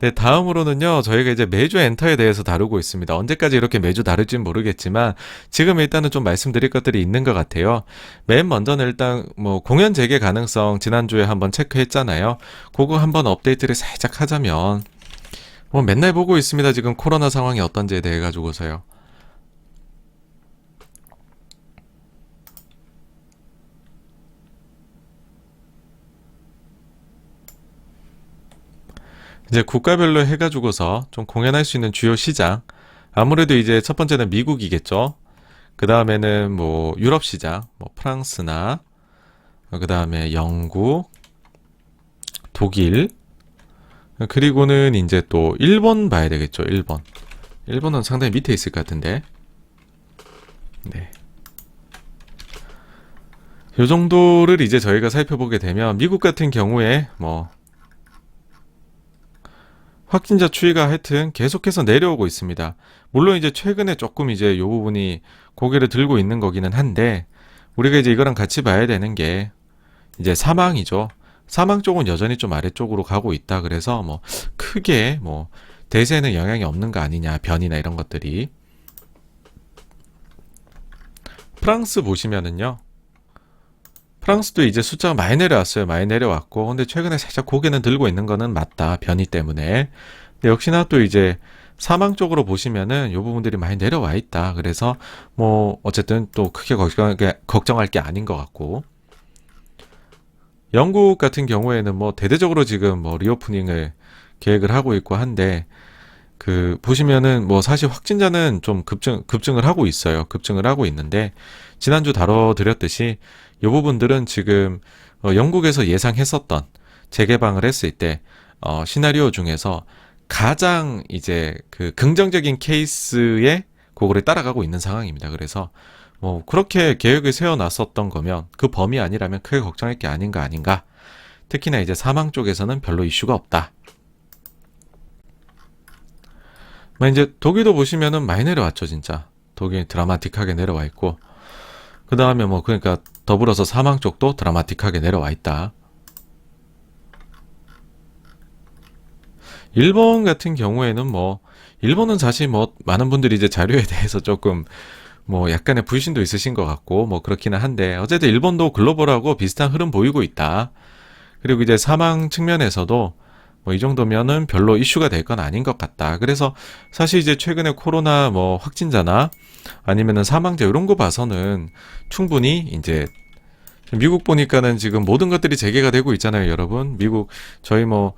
네, 다음으로는요, 저희가 이제 매주 엔터에 대해서 다루고 있습니다. 언제까지 이렇게 매주 다룰지는 모르겠지만, 지금 일단은 좀 말씀드릴 것들이 있는 것 같아요. 맨 먼저는 일단, 공연 재개 가능성 지난주에 한번 체크했잖아요. 그거 한번 업데이트를 살짝 하자면, 맨날 보고 있습니다. 지금 코로나 상황이 어떤지에 대해 가지고서요. 이제 국가별로 해가지고서 좀 공연할 수 있는 주요 시장. 아무래도 이제 첫 번째는 미국이겠죠. 그 다음에는 뭐 유럽 시장, 뭐 프랑스나 그 다음에 영국, 독일, 그리고는 이제 또 일본 봐야 되겠죠. 일본. 일본은 상당히 밑에 있을 것 같은데. 네. 요 정도를 이제 저희가 살펴보게 되면 미국 같은 경우에 뭐 확진자 추이가 하여튼 계속해서 내려오고 있습니다. 물론 이제 최근에 조금 이제 요 부분이 고개를 들고 있는 거기는 한데 우리가 이제 이거랑 같이 봐야 되는 게 이제 사망이죠. 사망 쪽은 여전히 좀 아래쪽으로 가고 있다. 그래서 뭐 크게 뭐 대세는 영향이 없는 거 아니냐, 변이나 이런 것들이. 프랑스 보시면은요. 프랑스도 이제 숫자가 많이 내려왔어요. 많이 내려왔고. 근데 최근에 살짝 고개는 들고 있는 거는 맞다. 변이 때문에. 근데 역시나 또 이제 사망 쪽으로 보시면은 요 부분들이 많이 내려와 있다. 그래서 뭐 어쨌든 또 크게 걱정할 게 아닌 것 같고. 영국 같은 경우에는 뭐 대대적으로 지금 뭐 리오프닝을 계획을 하고 있고 한데 그 보시면은 뭐 사실 확진자는 좀 급증을 하고 있어요. 급증을 하고 있는데 지난주 다뤄드렸듯이 이 부분들은 지금 영국에서 예상했었던 재개방을 했을 때 시나리오 중에서 가장 이제 그 긍정적인 케이스에 그거를 따라가고 있는 상황입니다. 그래서 뭐 그렇게 계획을 세워놨었던 거면 그 범위 아니라면 크게 걱정할 게 아닌가. 특히나 이제 사망 쪽에서는 별로 이슈가 없다. 이제 독일도 보시면은 많이 내려왔죠, 진짜. 독일 드라마틱하게 내려와 있고. 그 다음에 뭐, 그러니까 더불어서 사망 쪽도 드라마틱하게 내려와 있다. 일본 같은 경우에는 뭐, 일본은 사실 뭐, 많은 분들이 이제 자료에 대해서 조금 뭐, 약간의 불신도 있으신 것 같고, 뭐, 그렇기는 한데, 어쨌든 일본도 글로벌하고 비슷한 흐름 보이고 있다. 그리고 이제 사망 측면에서도 뭐 이 정도면은 별로 이슈가 될 건 아닌 것 같다. 그래서 사실 이제 최근에 코로나 뭐 확진자나 아니면은 사망자 이런 거 봐서는 충분히 이제 미국 보니까는 지금 모든 것들이 재개가 되고 있잖아요, 여러분. 미국 저희 뭐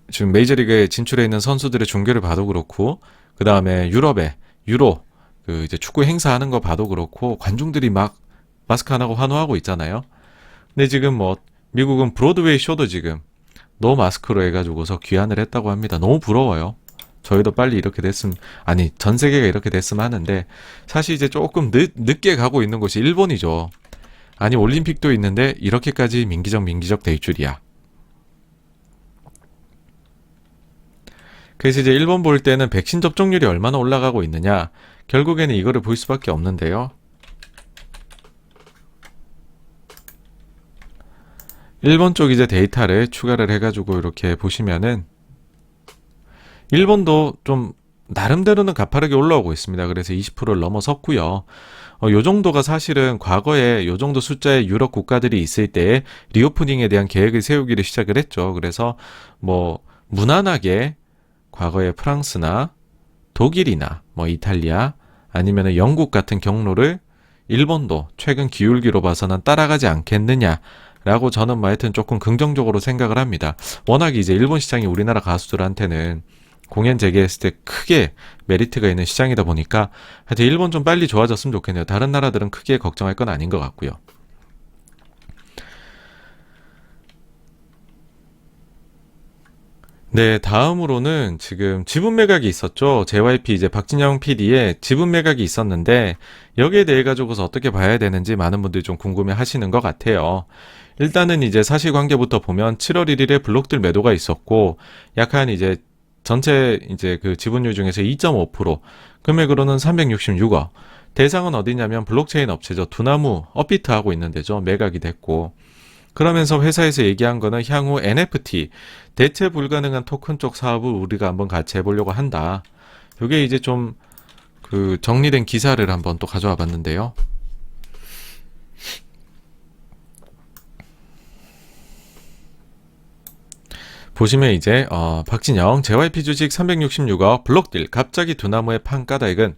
지금 메이저리그에 진출해 있는 선수들의 중계를 봐도 그렇고 그 다음에 유럽에 유로 그 이제 축구 행사하는 거 봐도 그렇고 관중들이 막 마스크 안 하고 환호하고 있잖아요. 근데 지금 뭐 미국은 브로드웨이 쇼도 지금 노 마스크로 해가지고서 귀환을 했다고 합니다. 너무 부러워요. 저희도 빨리 이렇게 됐으면, 아니, 전 세계가 이렇게 됐으면 하는데, 사실 이제 조금 늦게 가고 있는 곳이 일본이죠. 아니, 올림픽도 있는데, 이렇게까지 민기적 될 줄이야. 그래서 이제 일본 볼 때는 백신 접종률이 얼마나 올라가고 있느냐, 결국에는 이거를 볼 수밖에 없는데요. 일본 쪽 이제 데이터를 추가를 해가지고 이렇게 보시면은 일본도 좀 나름대로는 가파르게 올라오고 있습니다. 그래서 20%를 넘어섰고요. 요 정도가 사실은 과거에 요 정도 숫자의 유럽 국가들이 있을 때 리오프닝에 대한 계획을 세우기를 시작을 했죠. 그래서 뭐 무난하게 과거에 프랑스나 독일이나 뭐 이탈리아 아니면 영국 같은 경로를 일본도 최근 기울기로 봐서는 따라가지 않겠느냐 라고 저는 뭐 하여튼 조금 긍정적으로 생각을 합니다. 워낙 이제 일본 시장이 우리나라 가수들한테는 공연 재개했을 때 크게 메리트가 있는 시장이다 보니까 하여튼 일본 좀 빨리 좋아졌으면 좋겠네요. 다른 나라들은 크게 걱정할 건 아닌 것 같고요. 네, 다음으로는 지금 지분 매각이 있었죠. JYP 이제 박진영 PD의 지분 매각이 있었는데 여기에 대해 가지고서 어떻게 봐야 되는지 많은 분들이 좀 궁금해 하시는 것 같아요. 일단은 이제 사실관계부터 보면 7월 1일에 블록들 매도가 있었고 약한 이제 전체 이제 그 지분율 중에서 2.5% 금액으로는 366억. 대상은 어디냐면 블록체인 업체죠. 두나무 업비트 하고 있는 데죠. 매각이 됐고 그러면서 회사에서 얘기한 거는 향후 NFT, 대체 불가능한 토큰 쪽 사업을 우리가 한번 같이 해보려고 한다. 이게 이제 좀 그 정리된 기사를 한번 또 가져와 봤는데요. 보시면 이제 박진영 JYP 주식 366억 블록딜 갑자기 두나무의 판가닥은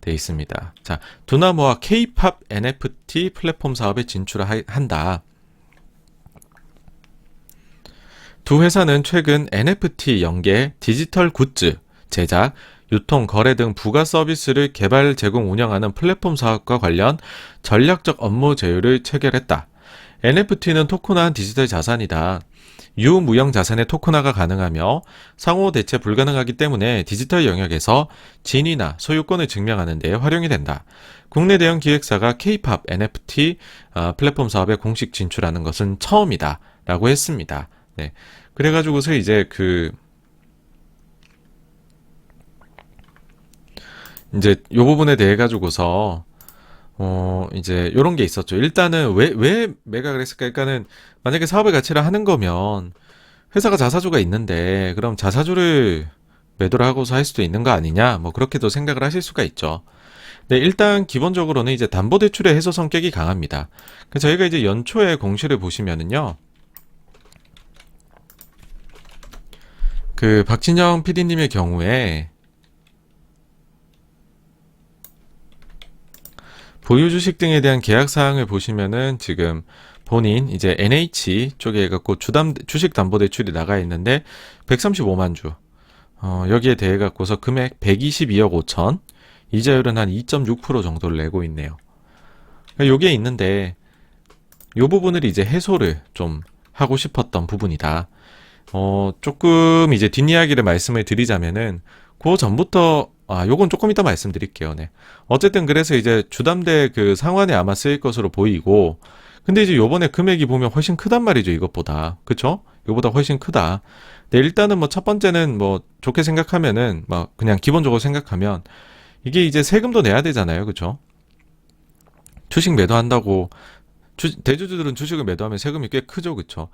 돼 있습니다. 자, 두나무와 K-팝 NFT 플랫폼 사업에 진출한다. 두 회사는 최근 NFT 연계, 디지털 굿즈, 제작, 유통, 거래 등 부가 서비스를 개발, 제공, 운영하는 플랫폼 사업과 관련 전략적 업무 제휴를 체결했다. NFT는 토큰화한 디지털 자산이다. 유무형 자산의 토큰화가 가능하며 상호 대체 불가능하기 때문에 디지털 영역에서 진위나 소유권을 증명하는 데 활용이 된다. 국내 대형 기획사가 K-팝 NFT 플랫폼 사업에 공식 진출하는 것은 처음이다. 라고 했습니다. 네. 그래가지고서 이제 이제 요 부분에 대해 가지고서 이제 요런 게 있었죠. 일단은 왜 매각을 했을까? 그러니까는 만약에 사업의 가치를 하는 거면 회사가 자사주가 있는데 그럼 자사주를 매도를 하고서 할 수도 있는 거 아니냐? 뭐 그렇게도 생각을 하실 수가 있죠. 네, 일단 기본적으로는 이제 담보대출의 해소 성격이 강합니다. 그래서 저희가 이제 연초에 공시를 보시면은요. 그 박진영 PD님의 경우에 보유 주식 등에 대한 계약 사항을 보시면은 지금 본인 이제 NH 쪽에 갖고 주식 담보 대출이 나가 있는데 135만 주. 여기에 대해 갖고서 금액 122억 5천. 이자율은 한 2.6% 정도를 내고 있네요. 요게 있는데 요 부분을 이제 해소를 좀 하고 싶었던 부분이다. 조금 이제 뒷이야기를 말씀을 드리자면은 그 전부터 요건 조금 이따 말씀드릴게요. 네. 어쨌든 그래서 이제 주담대 그 상환에 아마 쓰일 것으로 보이고, 근데 이제 요번에 금액이 보면 훨씬 크단 말이죠, 이것보다. 그쵸? 이거보다 훨씬 크다. 네, 일단은 뭐 첫 번째는 뭐 좋게 생각하면은, 뭐 그냥 기본적으로 생각하면, 이게 이제 세금도 내야 되잖아요. 그쵸? 주식 매도한다고, 대주주들은 주식을 매도하면 세금이 꽤 크죠. 그쵸?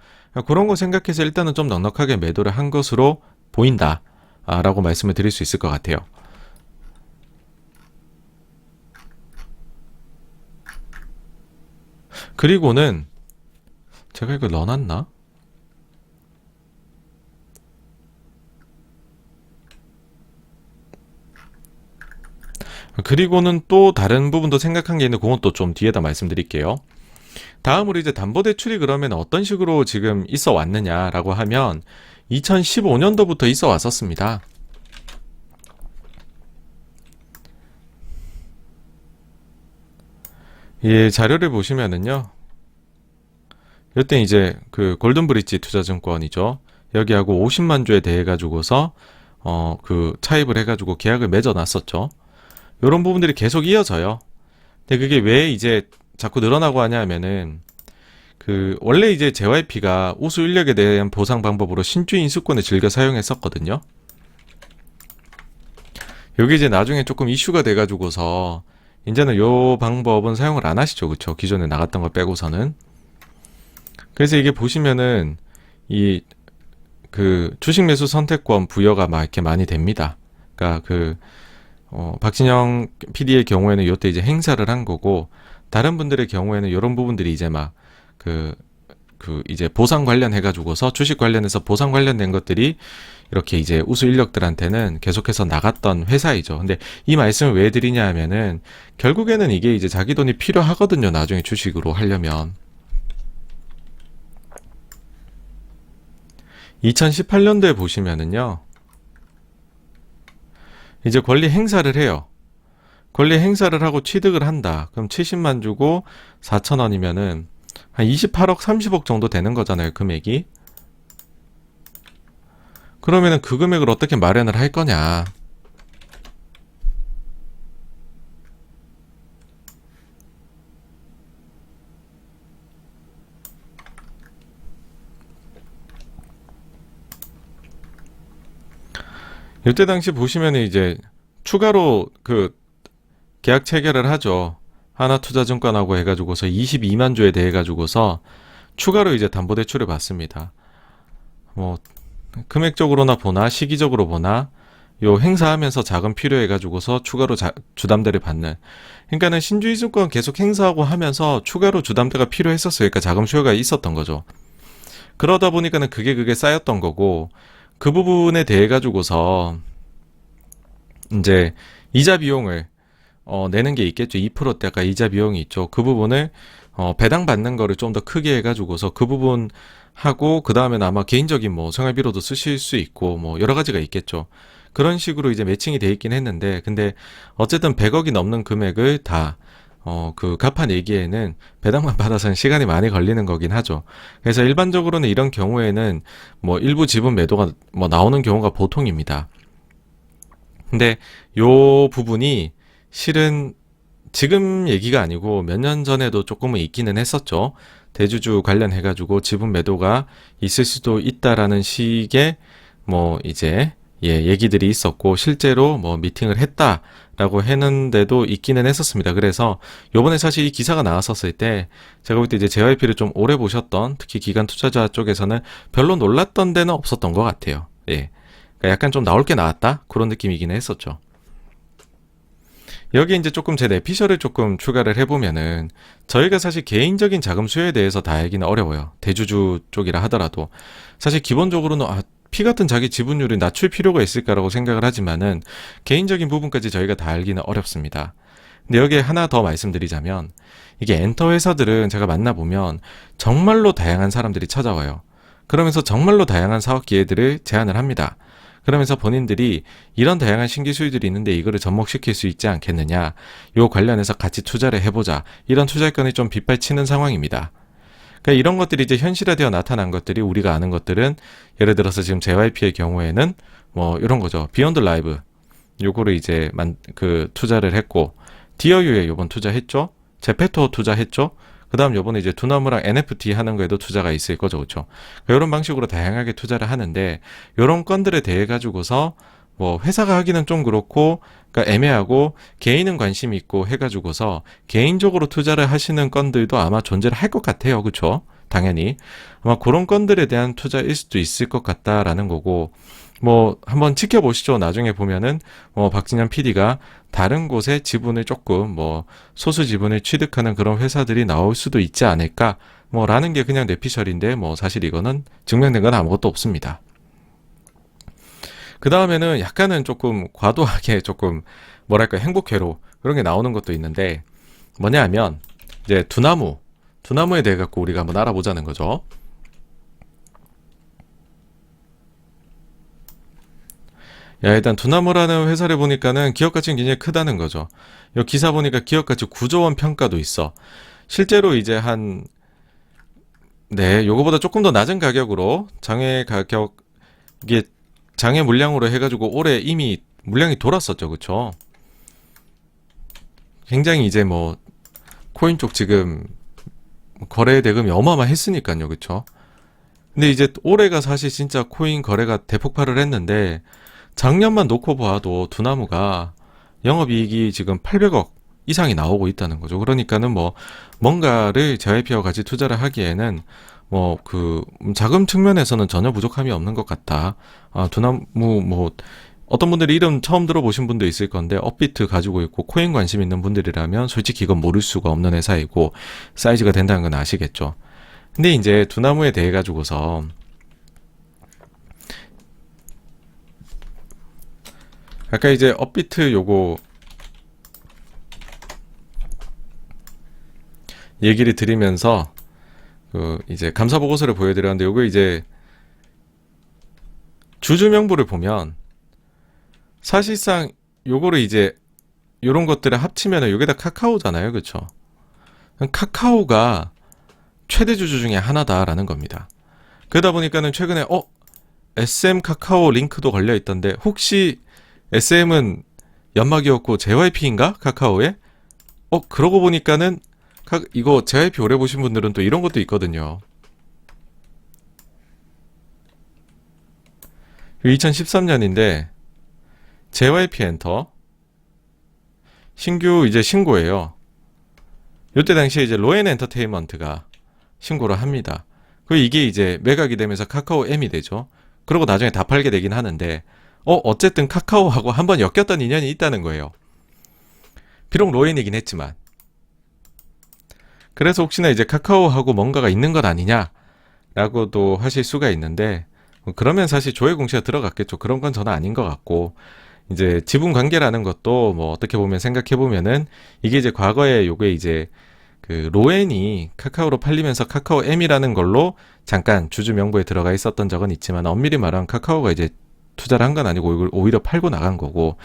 그런 거 생각해서 일단은 좀 넉넉하게 매도를 한 것으로 보인다. 라고 말씀을 드릴 수 있을 것 같아요. 그리고는 제가 이거 넣어놨나? 그리고는 또 다른 부분도 생각한 게 있는데 그건 또 좀 뒤에다 말씀드릴게요. 다음으로 이제 담보대출이 그러면 어떤 식으로 지금 있어 왔느냐라고 하면 2015년도부터 있어 왔었습니다. 예, 자료를 보시면은요. 이때 이제 그 골든브릿지 투자증권이죠. 여기하고 50만 주에 대해 가지고서 그 차입을 해가지고 계약을 맺어놨었죠. 이런 부분들이 계속 이어져요. 근데 그게 왜 이제 자꾸 늘어나고 하냐 하면은 그 원래 이제 JYP가 우수 인력에 대한 보상 방법으로 신주 인수권을 즐겨 사용했었거든요. 여기 이제 나중에 조금 이슈가 돼가지고서 이제는 요 방법은 사용을 안 하시죠. 그쵸? 기존에 나갔던 거 빼고서는. 그래서 이게 보시면은 이 그 주식 매수 선택권 부여가 막 이렇게 많이 됩니다. 그러니까 박진영 PD의 경우에는 이때 이제 행사를 한 거고, 다른 분들의 경우에는 이런 부분들이 이제 막 이제 보상 관련해가지고서 주식 관련해서 보상 관련된 것들이 이렇게 이제 우수 인력들한테는 계속해서 나갔던 회사이죠. 근데 이 말씀을 왜 드리냐 하면은 결국에는 이게 이제 자기 돈이 필요하거든요. 나중에 주식으로 하려면. 2018년도에 보시면은요. 이제 권리 행사를 해요. 권리 행사를 하고 취득을 한다. 그럼 70만 주고 4천 원이면은 한 28억, 30억 정도 되는 거잖아요, 금액이. 그러면은 그 금액을 어떻게 마련을 할 거냐. 이때 당시 보시면 이제 추가로 그 계약 체결을 하죠. 하나투자증권하고 해가지고서 22만 주에 대해 가지고서 추가로 이제 담보대출을 받습니다. 뭐 금액적으로나 보나 시기적으로 보나 요 행사하면서 자금 필요해가지고서 추가로 주담대를 받는. 그러니까는 신주이증권 계속 행사하고 하면서 추가로 주담대가 필요했었어요. 그러니까 자금 수요가 있었던 거죠. 그러다 보니까는 그게 쌓였던 거고, 그 부분에 대해 가지고서 이제 이자 비용을 내는 게 있겠죠. 2%대가 이자 비용이 있죠. 그 부분을 배당 받는 거를 좀 더 크게 해가지고서 그 부분 하고, 그 다음에는 아마 개인적인 뭐 생활비로도 쓰실 수 있고 뭐 여러 가지가 있겠죠. 그런 식으로 이제 매칭이 돼 있긴 했는데, 근데 어쨌든 100억이 넘는 금액을 다 갚아내기에는 배당만 받아서는 시간이 많이 걸리는 거긴 하죠. 그래서 일반적으로는 이런 경우에는 뭐 일부 지분 매도가 뭐 나오는 경우가 보통입니다. 근데 요 부분이 실은 지금 얘기가 아니고 몇 년 전에도 조금은 있기는 했었죠. 대주주 관련해가지고 지분 매도가 있을 수도 있다라는 식의 뭐 이제 얘기들이 있었고, 실제로 뭐 미팅을 했다라고 했는데도 있기는 했었습니다. 그래서 요번에 사실 이 기사가 나왔었을 때 제가 볼 때 이제 JYP를 좀 오래 보셨던 특히 기관 투자자 쪽에서는 별로 놀랐던 데는 없었던 것 같아요. 예. 그러니까 약간 좀 나올 게 나왔다? 그런 느낌이긴 했었죠. 여기 이제 조금 제 내피셜을 조금 추가를 해보면은, 저희가 사실 개인적인 자금 수요에 대해서 다 알기는 어려워요. 대주주 쪽이라 하더라도. 사실 기본적으로는 피 같은 자기 지분율을 낮출 필요가 있을까라고 생각을 하지만은 개인적인 부분까지 저희가 다 알기는 어렵습니다. 근데 여기에 하나 더 말씀드리자면, 이게 엔터 회사들은 제가 만나보면 정말로 다양한 사람들이 찾아와요. 그러면서 정말로 다양한 사업 기회들을 제안을 합니다. 그러면서 본인들이 이런 다양한 신규 수요들이 있는데 이거를 접목시킬 수 있지 않겠느냐, 요 관련해서 같이 투자를 해보자, 이런 투자권이 좀 빗발치는 상황입니다. 그러니까 이런 것들이 이제 현실화되어 나타난 것들이, 우리가 아는 것들은 예를 들어서 지금 JYP의 경우에는 뭐 이런 거죠. 비욘드 라이브 요거를 이제 투자를 했고, 디어유에 요번 투자했죠. 제페토 투자했죠. 그 다음 요번에 이제 두나무랑 NFT 하는 거에도 투자가 있을 거죠. 그렇죠. 이런 방식으로 다양하게 투자를 하는데, 이런 건들에 대해 가지고서 뭐 회사가 하기는 좀 그렇고, 그러니까 애매하고, 개인은 관심이 있고 해가지고서 개인적으로 투자를 하시는 건들도 아마 존재를 할 것 같아요. 그렇죠? 당연히 아마 그런 건들에 대한 투자일 수도 있을 것 같다라는 거고, 뭐 한번 지켜보시죠. 나중에 보면은 박진현 PD가 다른 곳에 지분을 조금 소수 지분을 취득하는 그런 회사들이 나올 수도 있지 않을까 라는 게 그냥 내피셜인데, 사실 이거는 증명된 건 아무것도 없습니다. 그 다음에는 약간은 조금 과도하게 조금 뭐랄까 행복회로 그런 게 나오는 것도 있는데, 뭐냐 하면 이제 두나무에 대해 갖고 우리가 한번 알아보자는 거죠. 일단 두나무라는 회사를 보니까는 기업 가치는 굉장히 크다는 거죠. 이 기사 보니까 기업 가치 9조 원 평가도 있어. 실제로 이제 요거보다 조금 더 낮은 가격으로 장외 가격, 이게 장외 물량으로 해가지고 올해 이미 물량이 돌았었죠. 그쵸? 굉장히 이제 코인 쪽 지금 거래 대금이 어마어마했으니까요. 그쵸? 근데 이제 올해가 사실 진짜 코인 거래가 대폭발을 했는데, 작년만 놓고 봐도 두나무가 영업이익이 지금 800억 이상이 나오고 있다는 거죠. 그러니까는 뭔가를 JYP와 같이 투자를 하기에는 자금 측면에서는 전혀 부족함이 없는 것 같다. 두나무 어떤 분들이 이름 처음 들어보신 분도 있을 건데, 업비트 가지고 있고 코인 관심 있는 분들이라면 솔직히 이건 모를 수가 없는 회사이고 사이즈가 된다는 건 아시겠죠. 근데 이제 두나무에 대해 가지고서 아까 이제 업비트 요거 얘기를 드리면서 이제 감사 보고서를 보여드렸는데, 요거 이제 주주 명부를 보면 사실상 요거를 이제 요런 것들을 합치면은 요게 다 카카오잖아요. 그쵸? 카카오가 최대 주주 중에 하나다라는 겁니다. 그러다 보니까는 최근에 SM 카카오 링크도 걸려 있던데, 혹시 SM은 연막이었고 JYP인가? 카카오에? 그러고 보니까는 이거 JYP 오래 보신 분들은 또 이런 것도 있거든요. 2013년인데 JYP 엔터 신규 이제 신고예요. 이때 당시에 이제 로엔 엔터테인먼트가 신고를 합니다. 그 이게 이제 매각이 되면서 카카오 M이 되죠. 그리고 나중에 다 팔게 되긴 하는데, 어쨌든 카카오하고 한번 엮였던 인연이 있다는 거예요. 비록 로엔이긴 했지만. 그래서 혹시나 이제 카카오하고 뭔가가 있는 것 아니냐라고도 하실 수가 있는데, 그러면 사실 조회 공시가 들어갔겠죠. 그런 건 저는 아닌 것 같고, 이제 지분 관계라는 것도 뭐 어떻게 보면 생각해 보면은 이게 이제 과거에 요게 이제 그 로엔이 카카오로 팔리면서 카카오 M이라는 걸로 잠깐 주주 명부에 들어가 있었던 적은 있지만, 엄밀히 말하면 카카오가 이제 투자를 한 건 아니고 이걸 오히려 팔고 나간 거고,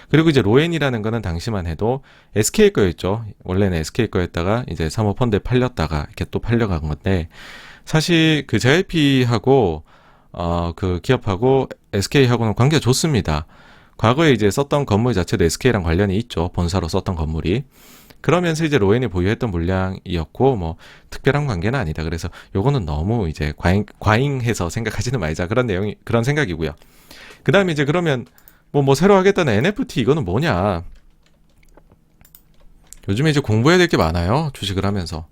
그리고 이제 로엔이라는 거는 당시만 해도 SK 거였죠. 원래는 SK 거였다가 이제 사모펀드에 팔렸다가 이렇게 또 팔려간 건데, 사실 그 JYP하고 그 기업하고 SK하고는 관계가 좋습니다. 과거에 이제 썼던 건물 자체도 SK랑 관련이 있죠. 본사로 썼던 건물이. 그러면서 이제 로엔이 보유했던 물량이었고, 뭐 특별한 관계는 아니다. 그래서 요거는 너무 이제 과잉해서 생각하지는 말자, 그런 내용이, 그런 생각이고요. 그 다음에 이제 그러면 뭐 새로 하겠다는 NFT 이거는 뭐냐. 요즘에 이제 공부해야 될 게 많아요. 주식을 하면서.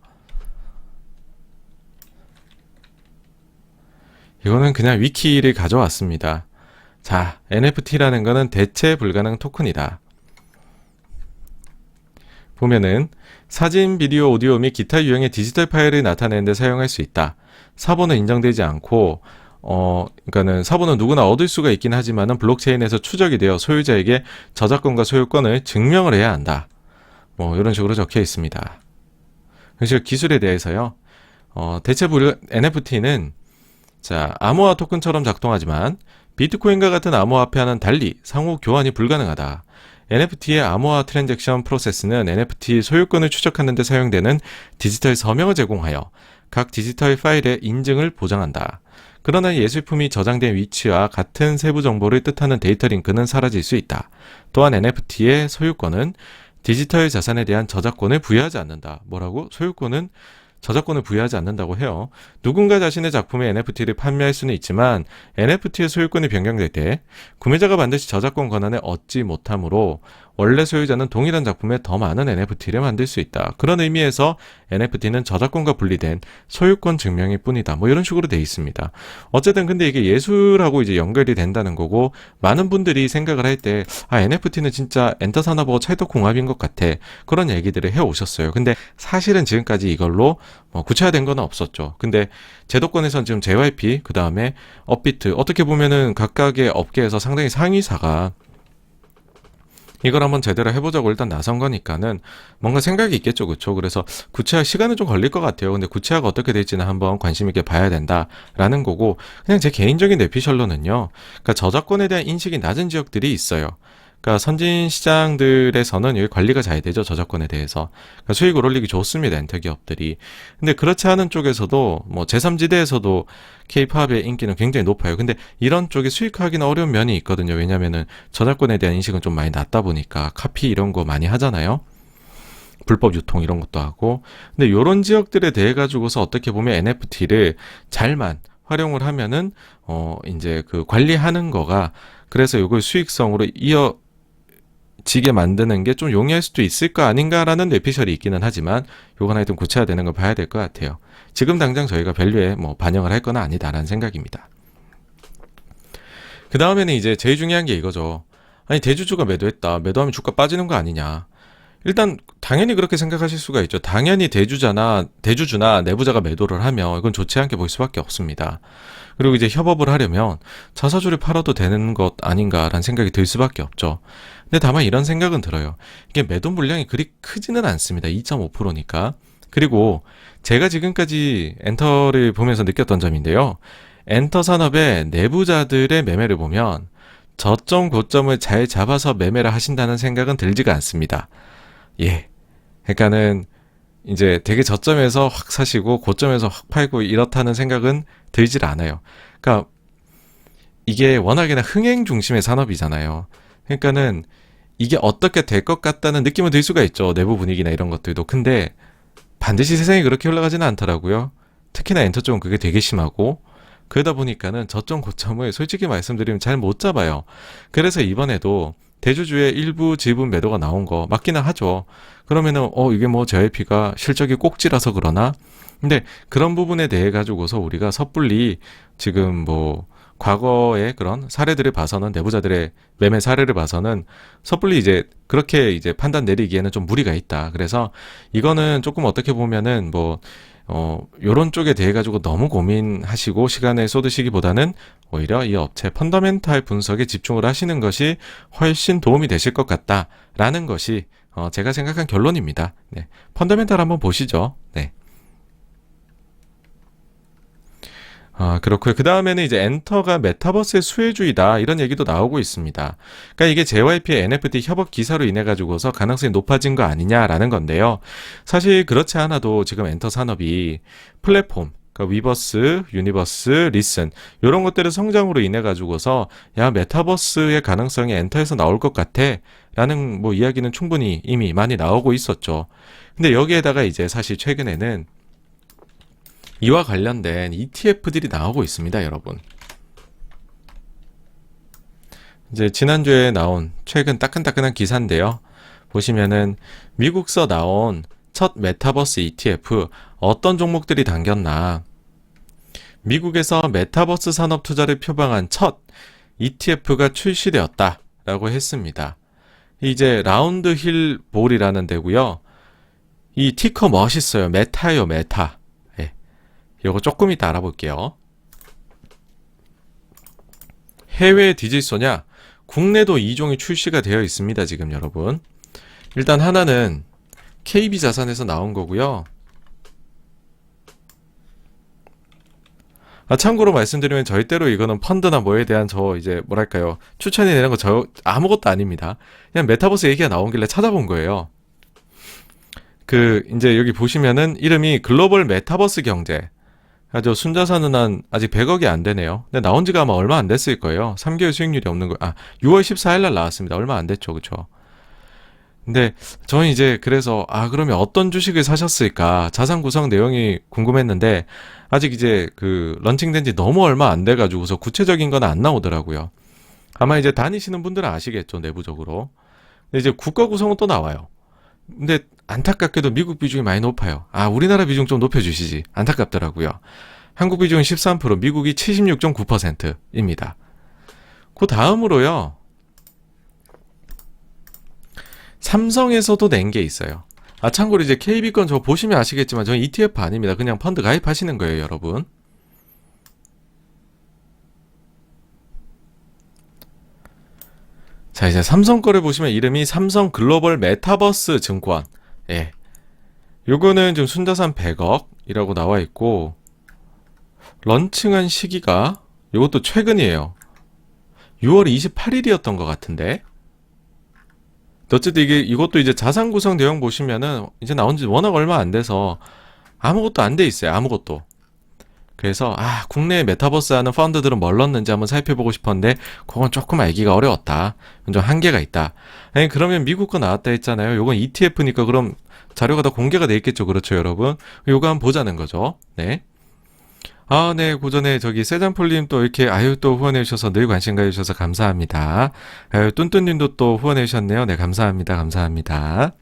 이거는 그냥 위키를 가져왔습니다. 자, NFT라는 거는 대체 불가능 토큰이다. 보면은 사진, 비디오, 오디오 및 기타 유형의 디지털 파일을 나타내는 데 사용할 수 있다. 사본은 인정되지 않고, 그러니까는 사본은 누구나 얻을 수가 있긴 하지만은 블록체인에서 추적이 되어 소유자에게 저작권과 소유권을 증명을 해야 한다. 뭐 이런 식으로 적혀 있습니다. 그래서 기술에 대해서요. NFT는 자, 암호화 토큰처럼 작동하지만 비트코인과 같은 암호화폐와는 달리 상호 교환이 불가능하다. NFT의 암호화 트랜잭션 프로세스는 NFT 소유권을 추적하는 데 사용되는 디지털 서명을 제공하여 각 디지털 파일의 인증을 보장한다. 그러나 예술품이 저장된 위치와 같은 세부 정보를 뜻하는 데이터 링크는 사라질 수 있다. 또한 NFT의 소유권은 디지털 자산에 대한 저작권을 부여하지 않는다. 뭐라고? 소유권은 저작권을 부여하지 않는다고 해요. 누군가 자신의 작품에 NFT를 판매할 수는 있지만 NFT의 소유권이 변경될 때 구매자가 반드시 저작권 권한을 얻지 못하므로 원래 소유자는 동일한 작품에 더 많은 NFT를 만들 수 있다. 그런 의미에서 NFT는 저작권과 분리된 소유권 증명일 뿐이다. 뭐 이런 식으로 돼 있습니다. 어쨌든 근데 이게 예술하고 이제 연결이 된다는 거고, 많은 분들이 생각을 할 때 NFT는 진짜 엔터 산업하고 찰떡궁합인 것 같아. 그런 얘기들을 해 오셨어요. 근데 사실은 지금까지 이걸로 구체화된 건 없었죠. 근데 제도권에선 지금 JYP, 그 다음에 업비트, 어떻게 보면은 각각의 업계에서 상당히 상위사가 이걸 한번 제대로 해보자고 일단 나선 거니까는 뭔가 생각이 있겠죠. 그쵸? 그래서 구체화 시간은 좀 걸릴 것 같아요. 근데 구체화가 어떻게 될지는 한번 관심 있게 봐야 된다라는 거고, 그냥 제 개인적인 내피셜로는요. 그러니까 저작권에 대한 인식이 낮은 지역들이 있어요. 그러니까 선진 시장들에서는 여기 관리가 잘 되죠. 저작권에 대해서. 그러니까 수익을 올리기 좋습니다. 엔터 기업들이. 근데 그렇지 않은 쪽에서도 뭐 제3지대에서도 K-팝의 인기는 굉장히 높아요. 근데 이런 쪽이 수익하기는 어려운 면이 있거든요. 왜냐면은 저작권에 대한 인식은 좀 많이 낮다 보니까 카피 이런 거 많이 하잖아요. 불법 유통 이런 것도 하고. 근데 이런 지역들에 대해 가지고서 어떻게 보면 NFT를 잘만 활용을 하면은 이제 그 관리하는 거가, 그래서 이걸 수익성으로 지게 만드는 게 좀 용이할 수도 있을 거 아닌가라는 뇌피셜이 있기는 하지만, 요건 하여튼 구체화되는 걸 봐야 될 것 같아요. 지금 당장 저희가 밸류에 뭐 반영을 할 건 아니다라는 생각입니다. 그 다음에는 이제 제일 중요한 게 이거죠. 아니, 대주주가 매도했다. 매도하면 주가 빠지는 거 아니냐. 일단 당연히 그렇게 생각하실 수가 있죠. 당연히 대주주나 내부자가 매도를 하면 이건 좋지 않게 볼 수밖에 없습니다. 그리고 이제 협업을 하려면 자사주를 팔아도 되는 것 아닌가라는 생각이 들 수밖에 없죠. 근데 다만 이런 생각은 들어요. 이게 매도 물량이 그리 크지는 않습니다. 2.5%니까. 그리고 제가 지금까지 엔터를 보면서 느꼈던 점인데요. 엔터 산업의 내부자들의 매매를 보면 저점 고점을 잘 잡아서 매매를 하신다는 생각은 들지가 않습니다. 예. 그러니까는 이제 되게 저점에서 확 사시고 고점에서 확 팔고 이렇다는 생각은 들질 않아요. 그러니까 이게 워낙에나 흥행 중심의 산업이잖아요. 그러니까는 이게 어떻게 될 것 같다는 느낌은 들 수가 있죠. 내부 분위기나 이런 것들도. 근데 반드시 세상이 그렇게 흘러가지는 않더라고요. 특히나 엔터 쪽은 그게 되게 심하고, 그러다 보니까는 저점 고점을 솔직히 말씀드리면 잘 못 잡아요. 그래서 이번에도 대주주의 일부 지분 매도가 나온 거 맞기는 하죠. 그러면은 이게 뭐 JYP가 실적이 꼭지라서 그러나, 근데 그런 부분에 대해 가지고서 우리가 섣불리 지금 뭐 과거의 그런 사례들을 봐서는 내부자들의 매매 사례를 봐서는 섣불리 이제 그렇게 이제 판단 내리기에는 좀 무리가 있다. 그래서 이거는 조금 어떻게 보면은 뭐 요런 쪽에 대해 가지고 너무 고민하시고 시간을 쏟으시기보다는 오히려 이 업체 펀더멘탈 분석에 집중을 하시는 것이 훨씬 도움이 되실 것 같다라는 것이 제가 생각한 결론입니다. 네. 펀더멘탈 한번 보시죠. 네. 그렇고요. 그 다음에는 이제 엔터가 메타버스의 수혜주의다 이런 얘기도 나오고 있습니다. 그러니까 이게 JYP의 NFT 협업 기사로 인해 가지고서 가능성이 높아진 거 아니냐라는 건데요. 사실 그렇지 않아도 지금 엔터 산업이 플랫폼 그러니까 위버스, 유니버스, 리슨 이런 것들의 성장으로 인해 가지고서 야 메타버스의 가능성이 엔터에서 나올 것 같아라는 뭐 이야기는 충분히 이미 많이 나오고 있었죠. 근데 여기에다가 이제 사실 최근에는 이와 관련된 ETF들이 나오고 있습니다, 여러분. 이제 지난주에 나온 최근 따끈따끈한 기사인데요. 보시면은 미국서 나온 첫 메타버스 ETF 어떤 종목들이 담겼나. 미국에서 메타버스 산업 투자를 표방한 첫 ETF가 출시되었다라고 했습니다. 이제 라운드 힐 볼이라는 데고요. 이 티커 멋있어요. 메타요, 메타. 이거 조금 이따 알아볼게요. 해외 디지소냐? 국내도 2종이 출시가 되어 있습니다. 지금 여러분. 일단 하나는 KB자산에서 나온 거고요. 참고로 말씀드리면 절대로 이거는 펀드나 뭐에 대한 저 이제 뭐랄까요 추천이 되는 거 저 아무것도 아닙니다. 그냥 메타버스 얘기가 나온길래 찾아본 거예요. 그 이제 여기 보시면은 이름이 글로벌 메타버스 경제. 저 순자산은 아직 100억이 안 되네요. 근데 나온 지가 아마 얼마 안 됐을 거예요. 3개월 수익률이 없는 거. 6월 14일 날 나왔습니다. 얼마 안 됐죠. 그쵸? 근데 저는 이제 그래서 그러면 어떤 주식을 사셨을까? 자산 구성 내용이 궁금했는데 아직 이제 그 런칭된 지 너무 얼마 안 돼 가지고서 구체적인 건 안 나오더라고요. 아마 이제 다니시는 분들은 아시겠죠. 내부적으로. 근데 이제 국가 구성은 또 나와요. 근데 안타깝게도 미국 비중이 많이 높아요. 우리나라 비중 좀 높여주시지. 안타깝더라고요. 한국 비중은 13%, 미국이 76.9%입니다. 그 다음으로요. 삼성에서도 낸 게 있어요. 참고로 이제 KB건 저 보시면 아시겠지만 저는 ETF 아닙니다. 그냥 펀드 가입하시는 거예요, 여러분. 자, 이제 삼성 거를 보시면 이름이 삼성 글로벌 메타버스 증권. 예. 요거는 지금 순자산 100억이라고 나와 있고, 런칭한 시기가, 요것도 최근이에요. 6월 28일이었던 것 같은데. 어쨌든 이것도 이제 자산 구성 내용 보시면은, 이제 나온 지 워낙 얼마 안 돼서, 아무것도 안 돼 있어요. 아무것도. 그래서 국내 메타버스 하는 펀드들은 뭘 넣는지 한번 살펴보고 싶었는데 그건 조금 알기가 어려웠다. 좀 한계가 있다. 아니 그러면 미국 거 나왔다 했잖아요. 요건 ETF니까 그럼 자료가 다 공개가 돼 있겠죠. 그렇죠, 여러분? 요거 한번 보자는 거죠. 네. 네, 고전에 저기 세잔폴님 또 이렇게 또 후원해 주셔서 늘 관심 가해 주셔서 감사합니다. 뚠뚠님도 또 후원해 주셨네요. 네, 감사합니다. 감사합니다.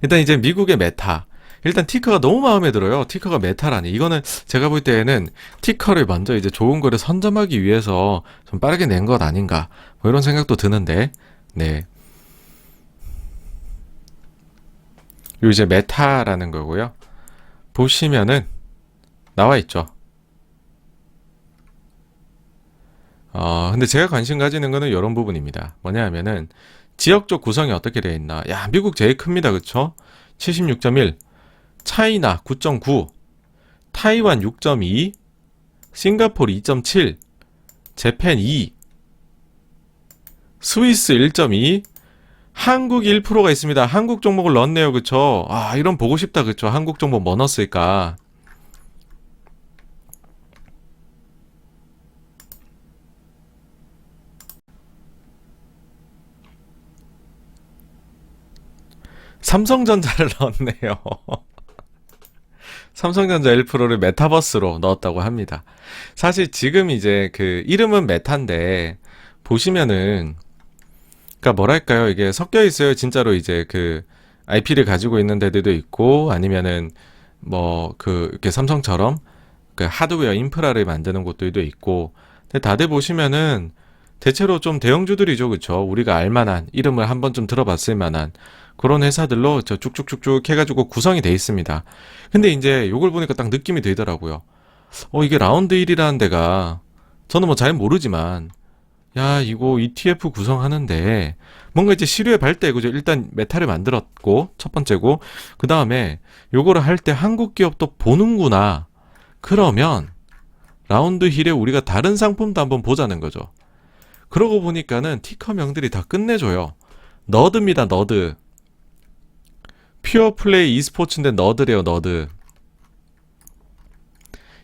일단 이제 미국의 메타. 일단 티커가 너무 마음에 들어요. 티커가 메타라니. 이거는 제가 볼 때에는 티커를 먼저 이제 좋은 거를 선점하기 위해서 좀 빠르게 낸 것 아닌가. 뭐 이런 생각도 드는데, 네. 요 이제 메타라는 거고요. 보시면은 나와 있죠. 근데 제가 관심 가지는 거는 이런 부분입니다. 뭐냐 하면은 지역적 구성이 어떻게 되어 있나. 미국 제일 큽니다. 그쵸? 76.1. 차이나 9.9, 타이완 6.2, 싱가포르 2.7, 재팬 2, 스위스 1.2, 한국 1%가 있습니다. 한국 종목을 넣었네요. 그쵸? 이런 보고 싶다. 그쵸? 한국 종목 뭐 넣었을까? 삼성전자를 넣었네요. 삼성전자 1%를 메타버스로 넣었다고 합니다. 사실 지금 이제 그 이름은 메타인데 보시면은 그러니까 뭐랄까요? 이게 섞여 있어요. 진짜로 이제 그 IP를 가지고 있는 데들도 있고 아니면은 뭐 이렇게 삼성처럼 그 하드웨어 인프라를 만드는 곳들도 있고, 근데 다들 보시면은 대체로 좀 대형주들이죠, 그쵸? 우리가 알만한 이름을 한 번쯤 들어봤을 만한 그런 회사들로 저 쭉쭉쭉쭉 해가지고 구성이 돼 있습니다. 근데 이제 요걸 보니까 딱 느낌이 들더라고요. 이게 라운드 1이라는 데가 저는 뭐 잘 모르지만, 야, 이거 ETF 구성하는데 뭔가 이제 시류에 발대, 그죠? 일단 메타를 만들었고 첫 번째고, 그 다음에 요거를 할 때 한국 기업도 보는구나. 그러면 라운드 힐에 우리가 다른 상품도 한번 보자는 거죠. 그러고 보니까는 티커명들이 다 끝내줘요. 너드입니다, 너드. 퓨어 플레이 e스포츠인데 너드래요, 너드.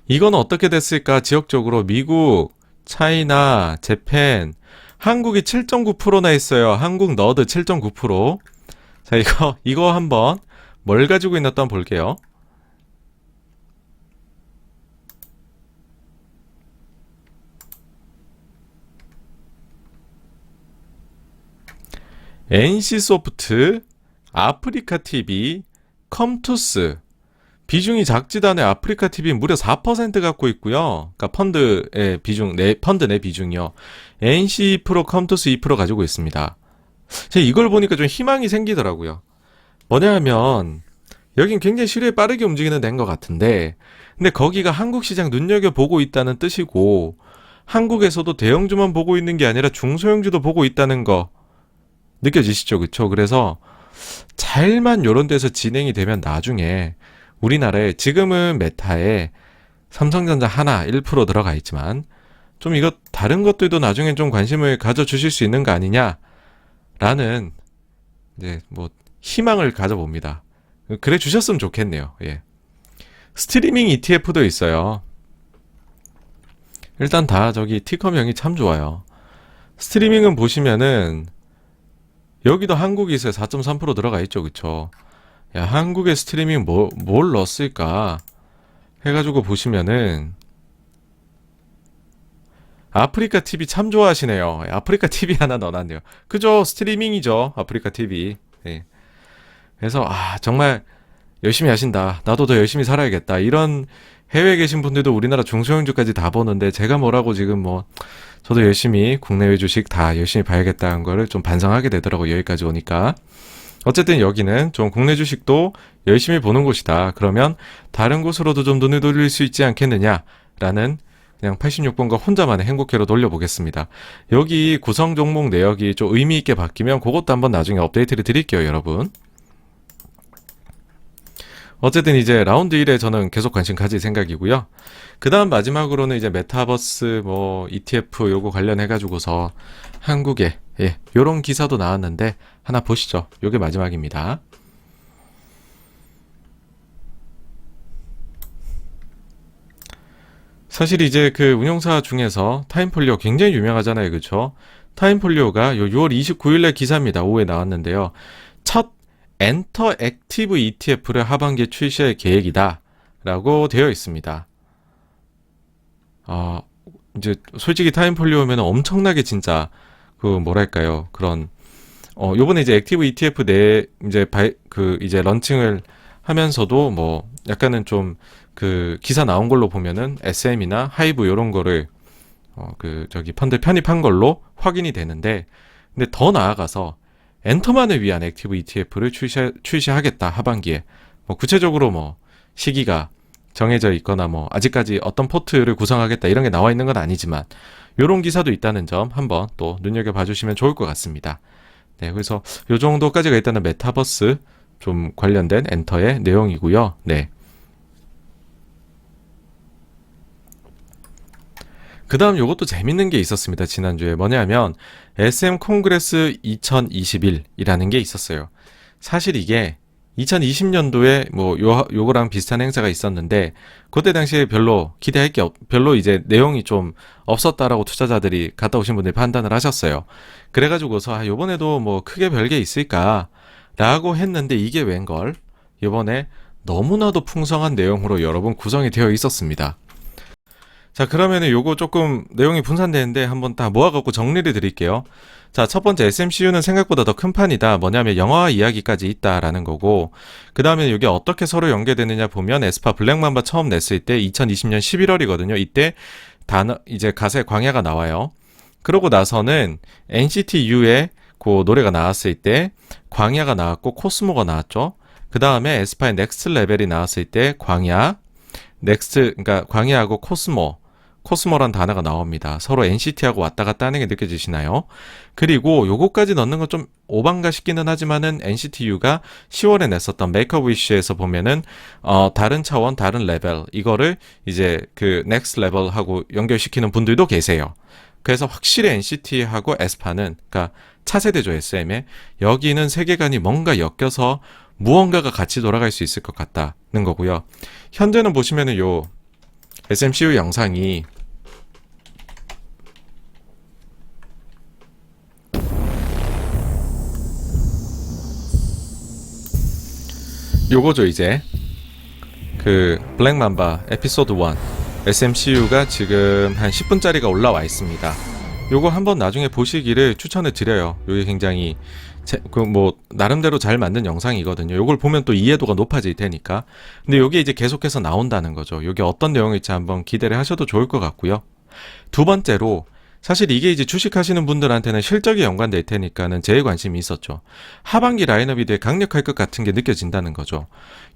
이건 어떻게 됐을까? 지역적으로 미국, 차이나, 재팬, 한국이 7.9%나 있어요. 한국 너드 7.9%. 자, 이거 한번 뭘 가지고 있나 또 한번 볼게요. NC소프트, 아프리카TV, 컴투스. 비중이 작지도 않은 아프리카TV 무려 4% 갖고 있고요. 그러니까 펀드의 비중, 펀드 내 비중이요. NC 2%, 컴투스 2% 가지고 있습니다. 제가 이걸 보니까 좀 희망이 생기더라고요. 뭐냐 하면 여긴 굉장히 시류에 빠르게 움직이는 데인 것 같은데, 근데 거기가 한국 시장 눈여겨보고 있다는 뜻이고, 한국에서도 대형주만 보고 있는 게 아니라 중소형주도 보고 있다는 거 느껴지시죠? 그쵸? 그래서 잘만 요런 데서 진행이 되면 나중에 우리나라에 지금은 메타에 삼성전자 하나 1% 들어가 있지만, 좀 이거 다른 것들도 나중엔 좀 관심을 가져주실 수 있는 거 아니냐라는 이제 뭐 희망을 가져봅니다. 그래 주셨으면 좋겠네요. 예. 스트리밍 ETF도 있어요. 일단 다 저기 티커명이 참 좋아요. 스트리밍은 보시면은 여기도 한국이 있어요. 4.3% 들어가 있죠. 그쵸? 야, 한국의 스트리밍 뭘 넣었을까? 해가지고 보시면은 아프리카 TV 참 좋아하시네요. 아프리카 TV 하나 넣어놨네요. 그죠? 스트리밍이죠. 아프리카 TV. 예. 그래서 정말 열심히 하신다. 나도 더 열심히 살아야겠다. 이런 해외에 계신 분들도 우리나라 중소형주까지 다 보는데, 제가 뭐라고 지금 뭐 저도 열심히 국내외 주식 다 열심히 봐야겠다는 거를 좀 반성하게 되더라고요. 여기까지 오니까. 어쨌든 여기는 좀 국내 주식도 열심히 보는 곳이다. 그러면 다른 곳으로도 좀 눈을 돌릴 수 있지 않겠느냐라는, 그냥 86번가 혼자만의 행복회로 돌려보겠습니다. 여기 구성 종목 내역이 좀 의미 있게 바뀌면 그것도 한번 나중에 업데이트를 드릴게요, 여러분. 어쨌든 이제 라운드 1에 저는 계속 관심 가질 생각이고요. 그 다음 마지막으로는 이제 메타버스 뭐 ETF 요거 관련해가지고서 한국에 요런 기사도 나왔는데 하나 보시죠. 요게 마지막입니다. 사실 이제 그 운용사 중에서 타임폴리오 굉장히 유명하잖아요. 그쵸? 타임폴리오가 요 6월 29일날 기사입니다. 오후에 나왔는데요. 첫 엔터 액티브 ETF를 하반기에 출시할 계획이다 라고 되어 있습니다. 이제 솔직히 타임폴리오면 엄청나게 진짜 그 뭐랄까요, 그런 요번에 이제 액티브 ETF 내 이제 이제 런칭을 하면서도 뭐 약간은 좀 그 기사 나온 걸로 보면은 SM이나 하이브 요런 거를 저기 펀드 편입한 걸로 확인이 되는데, 근데 더 나아가서 엔터만을 위한 액티브 ETF를 출시하겠다 하반기에. 뭐 구체적으로 뭐 시기가 정해져 있거나 뭐 아직까지 어떤 포트를 구성하겠다 이런 게 나와 있는 건 아니지만, 요런 기사도 있다는 점 한번 또 눈여겨봐 주시면 좋을 것 같습니다. 네, 그래서 요 정도까지가 일단은 메타버스 좀 관련된 엔터의 내용이고요. 네. 그 다음 요것도 재밌는 게 있었습니다. 지난주에 뭐냐면 SM 콩그레스 2021이라는 게 있었어요. 사실 이게 2020년도에 뭐 요거랑 비슷한 행사가 있었는데, 그때 당시에 별로 기대할 게 별로 이제 내용이 좀 없었다라고 투자자들이 갔다 오신 분들이 판단을 하셨어요. 그래가지고서 요번에도 뭐 크게 별게 있을까 라고 했는데, 이게 웬걸 요번에 너무나도 풍성한 내용으로 여러분 구성이 되어 있었습니다. 자, 그러면은 요거 조금 내용이 분산되는데 한번 다 모아갖고 정리를 드릴게요. 자, 첫 번째 SMCU는 생각보다 더 큰 판이다. 뭐냐면 영화 이야기까지 있다라는 거고, 그 다음에 이게 어떻게 서로 연계되느냐 보면 에스파 블랙맘바 처음 냈을 때 2020년 11월이거든요. 이때 이제 가세 광야가 나와요. 그러고 나서는 NCT U의 그 노래가 나왔을 때 광야가 나왔고 코스모가 나왔죠. 그 다음에 에스파의 넥스트 레벨이 나왔을 때 광야, 그러니까 광야하고 코스모란 단어가 나옵니다. 서로 NCT하고 왔다 갔다 하는 게 느껴지시나요? 그리고 요거까지 넣는 건 좀 오반가 싶기는 하지만은 NCT U가 10월에 냈었던 메이크 업 위시에서 보면은 다른 차원, 다른 레벨 이거를 이제 그 넥스트 레벨하고 연결시키는 분들도 계세요. 그래서 확실히 NCT하고 에스파는 그러니까 차세대죠, SM에 여기는 세계관이 뭔가 엮여서 무언가가 같이 돌아갈 수 있을 것 같다는 거고요. 현재는 보시면은 요 SMCU 영상이 요거죠. 이제 그 블랙맘바 에피소드 1 SMCU가 지금 한 10분짜리가 올라와 있습니다. 요거 한번 나중에 보시기를 추천을 드려요. 요게 굉장히 나름대로 잘 만든 영상이거든요. 요걸 보면 또 이해도가 높아질 테니까. 근데 요게 이제 계속해서 나온다는 거죠. 요게 어떤 내용일지 한번 기대를 하셔도 좋을 것 같고요. 두 번째로 사실 이게 이제 주식하시는 분들한테는 실적이 연관될 테니까는 제일 관심이 있었죠. 하반기 라인업이 되게 강력할 것 같은 게 느껴진다는 거죠.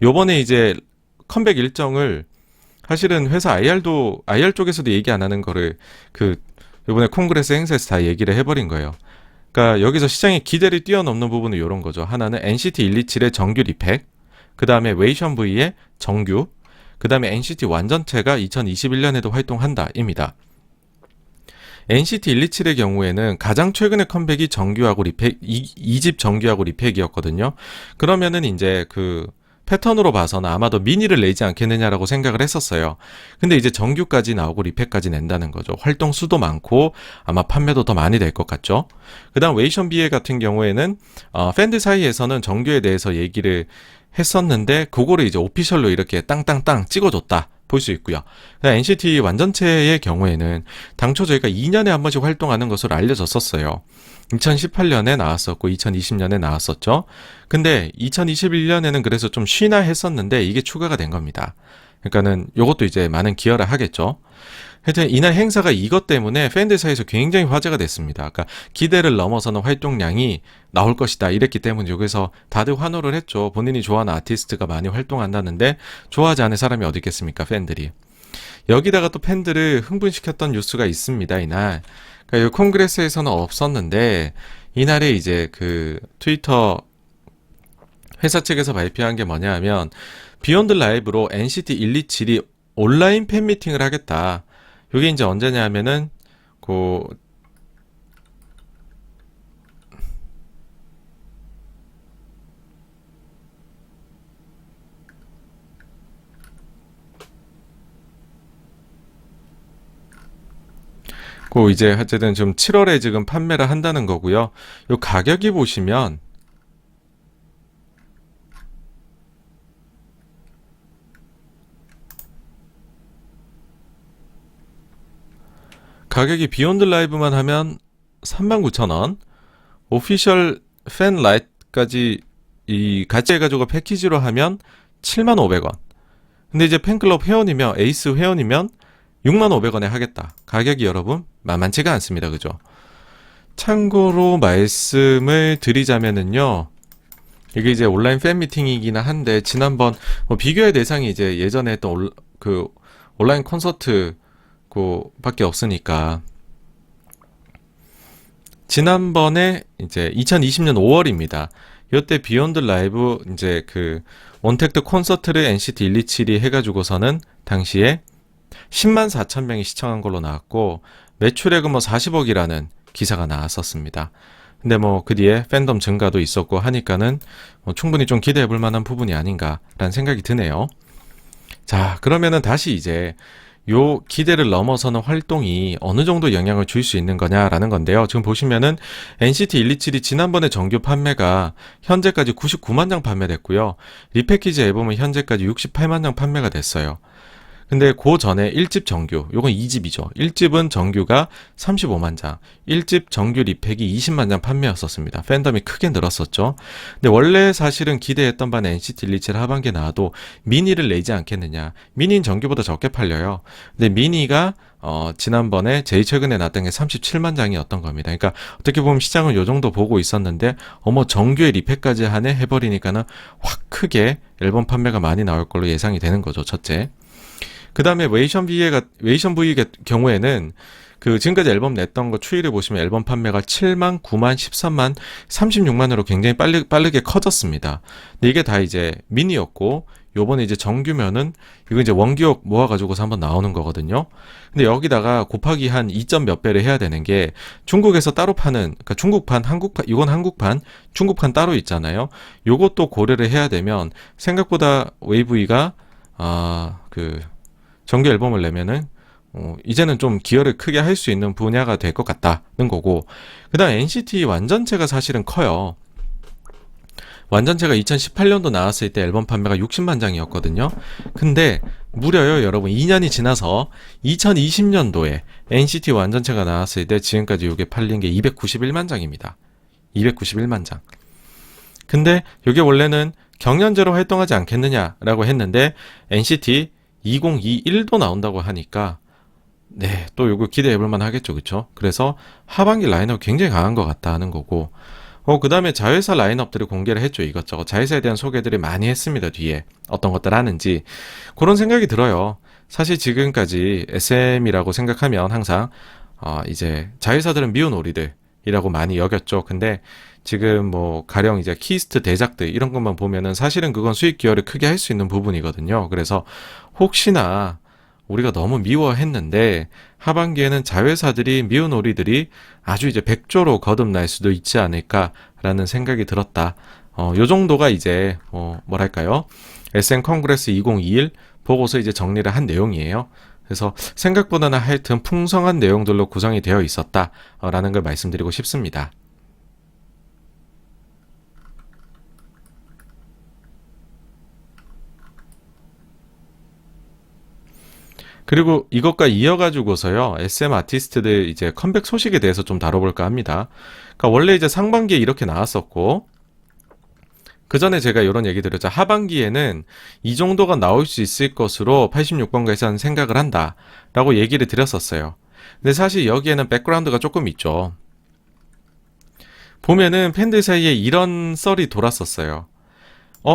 요번에 이제 컴백 일정을 사실은 회사 IR 쪽에서도 얘기 안 하는 거를 요번에 콩그레스 행사에서 다 얘기를 해버린 거예요. 그러니까 여기서 시장의 기대를 뛰어넘는 부분은 이런 거죠. 하나는 NCT 127의 정규 리팩, 그 다음에 웨이션 V의 정규, 그 다음에 NCT 완전체가 2021년에도 활동한다입니다. NCT 127의 경우에는 가장 최근의 컴백이 정규하고 리팩, 2집 정규하고 리팩이었거든요. 그러면은 이제 그 패턴으로 봐서는 아마도 미니를 내지 않겠느냐라고 생각을 했었어요. 근데 이제 정규까지 나오고 리팩까지 낸다는 거죠. 활동 수도 많고 아마 판매도 더 많이 될 것 같죠. 그 다음 웨이션 비에 같은 경우에는 팬들 사이에서는 정규에 대해서 얘기를 했었는데 그거를 이제 오피셜로 이렇게 땅땅땅 찍어줬다 볼 수 있고요. NCT 완전체의 경우에는 당초 저희가 2년에 한 번씩 활동하는 것으로 알려졌었어요. 2018년에 나왔었고 2020년에 나왔었죠. 근데 2021년에는 그래서 좀 쉬나 했었는데 이게 추가가 된 겁니다. 그러니까는 요것도 이제 많은 기여를 하겠죠. 하여튼 이날 행사가 이것 때문에 팬들 사이에서 굉장히 화제가 됐습니다. 그러니까 기대를 넘어서는 활동량이 나올 것이다 이랬기 때문에 여기서 다들 환호를 했죠. 본인이 좋아하는 아티스트가 많이 활동한다는데 좋아하지 않을 사람이 어디 있겠습니까, 팬들이. 여기다가 또 팬들을 흥분시켰던 뉴스가 있습니다, 이날. 그러니까 이 콩그레스에서는 없었는데 이날에 이제 그 트위터 회사 측에서 발표한 게 뭐냐 하면 비욘드 라이브로 NCT 127이 온라인 팬미팅을 하겠다. 이게 이제 언제냐 하면은 이제 어쨌든 좀 7월에 지금 판매를 한다는 거고요. 요 가격이 보시면 가격이 비욘드 라이브만 하면 39,000원, 오피셜 팬 라이트까지 같이 해가지고 패키지로 하면 75,000원. 근데 이제 팬클럽 회원이면 에이스 회원이면 65,000원에 하겠다. 가격이 여러분 만만치가 않습니다. 그죠? 참고로 말씀을 드리자면은요. 이게 이제 온라인 팬 미팅이긴 한데 지난번 비교의 대상이 이제 예전에 했던 온라인 콘서트 밖에 없으니까 지난번에 이제 2020년 5월입니다. 이때 비욘드 라이브 이제 원택트 콘서트를 NCT 127이 해가지고서는 당시에 104,000명이 시청한 걸로 나왔고 매출액은 40억이라는 기사가 나왔었습니다. 근데 그 뒤에 팬덤 증가도 있었고 하니까는 충분히 좀 기대해 볼 만한 부분이 아닌가라는 생각이 드네요. 자, 그러면은 다시 이제 요 기대를 넘어서는 활동이 어느 정도 영향을 줄 수 있는 거냐라는 건데요. 지금 보시면은 NCT 127이 지난번에 정규 판매가 현재까지 99만 장 판매됐고요. 리패키지 앨범은 현재까지 68만 장 판매가 됐어요. 근데 그 전에 1집 정규, 요건 2집이죠. 1집은 정규가 35만 장, 1집 정규 리팩이 20만 장 판매였었습니다. 팬덤이 크게 늘었었죠. 근데 원래 사실은 기대했던 바는 NCT 127 하반기에 나와도 미니를 내지 않겠느냐. 미니는 정규보다 적게 팔려요. 근데 미니가 지난번에 제일 최근에 나왔던 게 37만 장이었던 겁니다. 그러니까 어떻게 보면 시장은 요 정도 보고 있었는데 정규의 리팩까지 하네 해버리니까는 확 크게 앨범 판매가 많이 나올 걸로 예상이 되는 거죠. 첫째. 그 다음에 웨이션 V의 경우에는 지금까지 앨범 냈던 거 추이를 보시면 앨범 판매가 7만, 9만, 13만, 36만으로 굉장히 빠르게 커졌습니다. 근데 이게 다 이제 미니였고, 요번에 이제 정규면은, 이거 이제 원기옥 모아가지고서 한번 나오는 거거든요. 근데 여기다가 곱하기 한 2점 몇 배를 해야 되는 게, 중국에서 따로 파는, 그러니까 중국판, 한국판, 이건 한국판, 중국판 따로 있잖아요. 요것도 고려를 해야 되면, 생각보다 웨이브이가, 정규 앨범을 내면은 이제는 좀 기여를 크게 할 수 있는 분야가 될 것 같다는 거고, 그 다음 NCT 완전체가 사실은 커요. 완전체가 2018년도 나왔을 때 앨범 판매가 60만 장이었거든요. 근데 무려요 여러분 2년이 지나서 2020년도에 NCT 완전체가 나왔을 때 지금까지 이게 팔린 게 291만 장입니다. 291만 장. 근데 이게 원래는 경연제로 활동하지 않겠느냐라고 했는데 NCT 2021도 나온다고 하니까 네, 또 요거 기대해 볼만 하겠죠. 그쵸? 그래서 하반기 라인업 굉장히 강한 것 같다는 거고 그 다음에 자회사 라인업들을 공개를 했죠. 이것저것 자회사에 대한 소개들을 많이 했습니다. 뒤에 어떤 것들 하는지 그런 생각이 들어요. 사실 지금까지 SM이라고 생각하면 항상 이제 자회사들은 미운 오리들이라고 많이 여겼죠. 근데 지금 가령 이제 키스트 대작들 이런 것만 보면은 사실은 그건 수익 기여를 크게 할 수 있는 부분이거든요. 그래서 혹시나 우리가 너무 미워했는데 하반기에는 자회사들이 미운 오리들이 아주 이제 백조로 거듭날 수도 있지 않을까라는 생각이 들었다. 요 정도가 이제 뭐랄까요? SM 컨그레스 2021 보고서 이제 정리를 한 내용이에요. 그래서 생각보다는 하여튼 풍성한 내용들로 구성이 되어 있었다라는 걸 말씀드리고 싶습니다. 그리고 이것과 이어가지고서요, SM 아티스트들 이제 컴백 소식에 대해서 좀 다뤄볼까 합니다. 그러니까 원래 이제 상반기에 이렇게 나왔었고, 그 전에 제가 이런 얘기 드렸죠. 하반기에는 이 정도가 나올 수 있을 것으로 86번가에서는 생각을 한다. 라고 얘기를 드렸었어요. 근데 사실 여기에는 백그라운드가 조금 있죠. 보면은 팬들 사이에 이런 썰이 돌았었어요.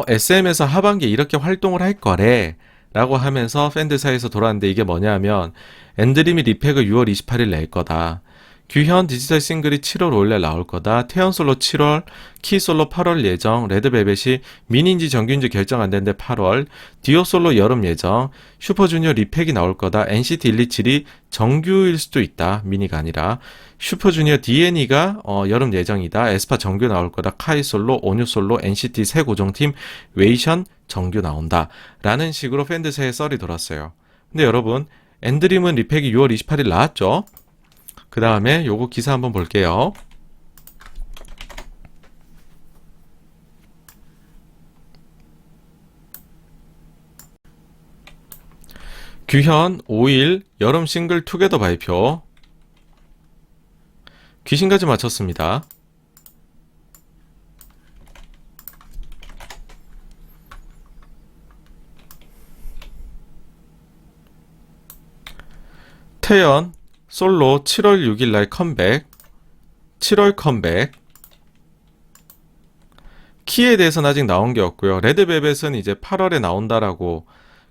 SM에서 하반기에 이렇게 활동을 할 거래. 라고 하면서 팬들 사이에서 돌았는데 이게 뭐냐면 엔드림이 리팩을 6월 28일 낼 거다. 규현 디지털 싱글이 7월 5일날 나올 거다. 태연 솔로 7월, 키 솔로 8월 예정, 레드벨벳이 미니인지 정규인지 결정 안 되는데 8월, 디오 솔로 여름 예정, 슈퍼주니어 리팩이 나올 거다. NCT 127이 정규일 수도 있다. 미니가 아니라. 슈퍼주니어 DNE가 여름 예정이다. 에스파 정규 나올 거다. 카이 솔로, 온유 솔로, NCT 새 고정팀, 웨이션 정규 나온다. 라는 식으로 팬들 사이에 썰이 돌았어요. 근데 여러분, 엔드림은 리팩이 6월 28일 나왔죠? 그 다음에 요거 기사 한번 볼게요. 규현 5일 여름 싱글 투게더 발표. 귀신까지 마쳤습니다. 태연 솔로 7월 6일날 컴백. 7월 컴백. 키에 대해서는 아직 나온 게 없고요. 레드벨벳은 이제 8월에 나온다라고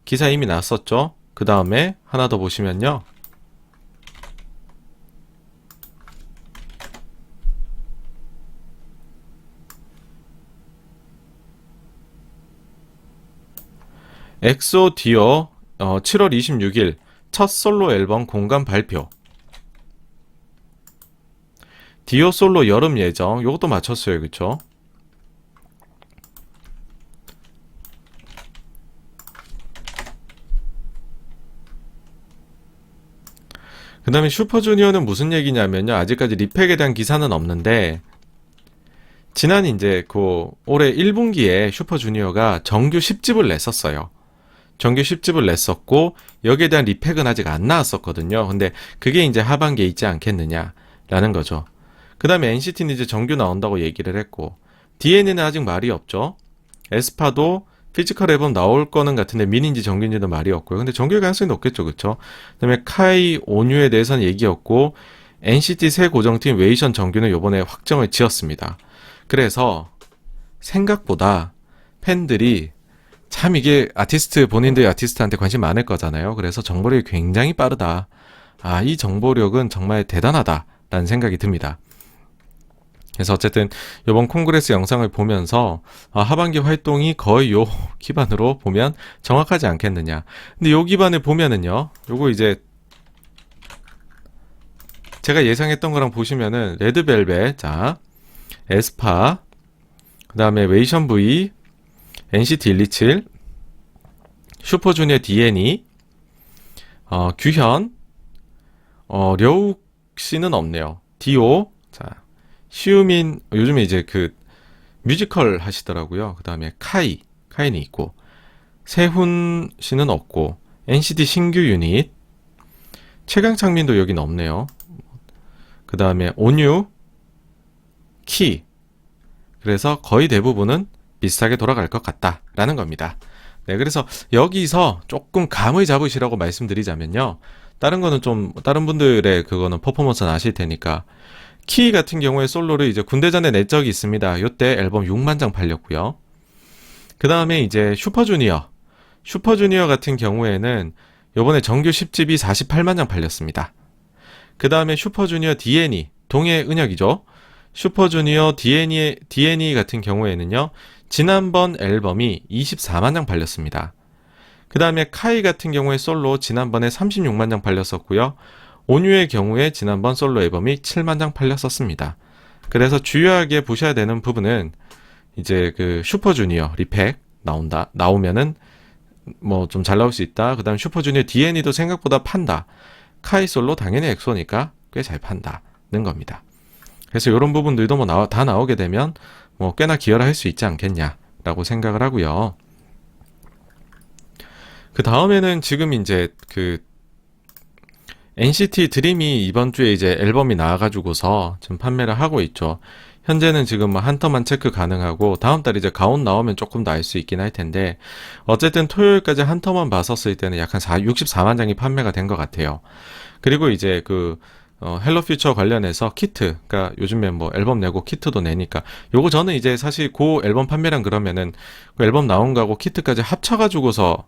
기사 이미 났었죠. 그 다음에 하나 더 보시면요. 엑소 디오 7월 26일 첫 솔로 앨범 공간 발표. 디오 솔로 여름 예정. 요것도 맞췄어요. 그쵸? 그 다음에 슈퍼주니어는 무슨 얘기냐면요. 아직까지 리팩에 대한 기사는 없는데 지난 이제 올해 1분기에 슈퍼주니어가 정규 10집을 냈었어요. 정규 10집을 냈었고 여기에 대한 리팩은 아직 안 나왔었거든요. 근데 그게 이제 하반기에 있지 않겠느냐라는 거죠. 그 다음에 NCT는 이제 정규 나온다고 얘기를 했고 DNA는 아직 말이 없죠. 에스파도 피지컬 앨범 나올 거는 같은데 미니인지 정규인지도 말이 없고요. 근데 정규일 가능성이 높겠죠. 그쵸? 그 다음에 카이, 온유에 대해서는 얘기 없고 NCT 새 고정팀 웨이션 정규는 요번에 확정을 지었습니다. 그래서 생각보다 팬들이 참 이게 아티스트 본인들의 아티스트한테 관심 많을 거잖아요. 그래서 정보력이 굉장히 빠르다. 아, 이 정보력은 정말 대단하다라는 생각이 듭니다. 그래서 어쨌든 이번 콩그레스 영상을 보면서 하반기 활동이 거의 요 기반으로 보면 정확하지 않겠느냐. 근데 요 기반을 보면은요. 요거 이제 제가 예상했던 거랑 보시면은 레드벨벳, 자, 에스파, 그 다음에 웨이션 V, NCT 127, 슈퍼주니어 DNE, 규현, 려욱 씨는 없네요. 디오, 자, 시우민, 요즘에 이제 그 뮤지컬 하시더라고요. 그 다음에 카이는 있고, 세훈 씨는 없고, NCT 신규 유닛, 최강창민도 여긴 없네요. 그 다음에 온유, 키. 그래서 거의 대부분은 비슷하게 돌아갈 것 같다라는 겁니다. 네, 그래서 여기서 조금 감을 잡으시라고 말씀드리자면요. 다른 거는 좀, 다른 분들의 그거는 퍼포먼스는 아실 테니까. 키 같은 경우에 솔로를 이제 군대 전에 낸 적이 있습니다. 요때 앨범 6만 장 팔렸고요. 그 다음에 이제 슈퍼주니어 같은 경우에는 요번에 정규 10집이 48만 장 팔렸습니다. 그 다음에 슈퍼주니어 DNE, 동해 은혁이죠. 슈퍼주니어 DNE 같은 경우에는요, 지난번 앨범이 24만 장 팔렸습니다. 그 다음에 카이 같은 경우에 솔로 지난번에 36만 장 팔렸었고요. 온유의 경우에 지난번 솔로 앨범이 7만 장 팔렸었습니다. 그래서 주요하게 보셔야 되는 부분은 이제 그 슈퍼주니어 리팩 나오면은 뭐 좀 잘 나올 수 있다. 그 다음 슈퍼주니어 DNE도 생각보다 판다. 카이 솔로 당연히 엑소니까 꽤 잘 판다는 겁니다. 그래서 이런 부분들도 뭐 다 나오게 되면 뭐 꽤나 기여를 할 수 있지 않겠냐라고 생각을 하고요. 그 다음에는 지금 이제 그 NCT 드림이 이번 주에 이제 앨범이 나와가지고서 지금 판매를 하고 있죠. 현재는 지금 뭐 한터만 체크 가능하고 다음 달 이제 가온 나오면 조금 더 알 수 있긴 할 텐데 어쨌든 토요일까지 한터만 봤었을 때는 약 한 64만 장이 판매가 된 것 같아요. 그리고 이제 그 헬로 퓨처 관련해서 키트, 그러니까 요즘에 뭐 앨범 내고 키트도 내니까 요거 저는 이제 사실 그 앨범 판매량 그러면은 그 앨범 나온 거하고 키트까지 합쳐가지고서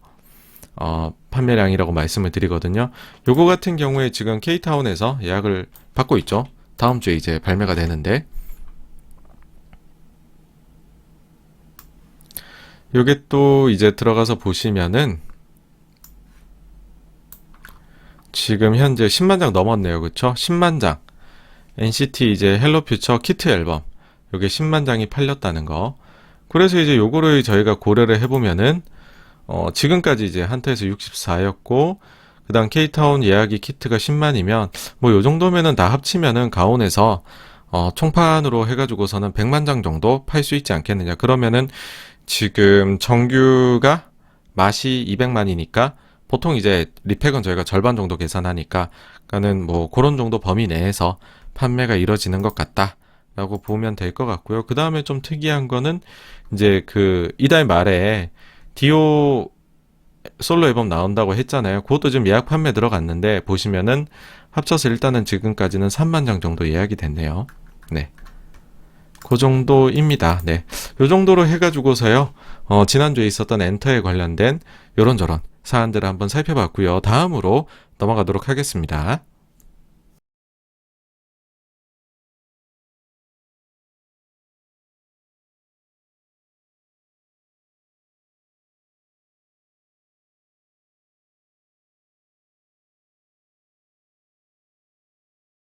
판매량이라고 말씀을 드리거든요. 요거 같은 경우에 지금 K타운에서 예약을 받고 있죠. 다음 주에 이제 발매가 되는데 요게 또 이제 들어가서 보시면은 지금 현재 10만 장 넘었네요. 그쵸? 10만 장. NCT 이제 헬로 퓨처 키트 앨범. 요게 10만 장이 팔렸다는 거. 그래서 이제 요거를 저희가 고려를 해보면은 지금까지 이제 한타에서 64였고 그 다음 K타운 예약이 키트가 10만이면 뭐 요 정도면은 다 합치면은 가온에서 총판으로 해가지고서는 100만 장 정도 팔 수 있지 않겠느냐. 그러면은 지금 정규가 맛이 200만이니까 보통 이제 리팩은 저희가 절반 정도 계산하니까 그러니까는 뭐 그런 정도 범위 내에서 판매가 이루어지는 것 같다라고 보면 될 것 같고요. 그 다음에 좀 특이한 거는 이제 그 이달 말에 디오 솔로 앨범 나온다고 했잖아요. 그것도 지금 예약 판매 들어갔는데 보시면은 합쳐서 일단은 지금까지는 3만 장 정도 예약이 됐네요. 네. 그 정도입니다. 네. 요 정도로 해가지고서요, 지난주에 있었던 엔터에 관련된 요런저런 사안들을 한번 살펴봤고요. 다음으로 넘어가도록 하겠습니다.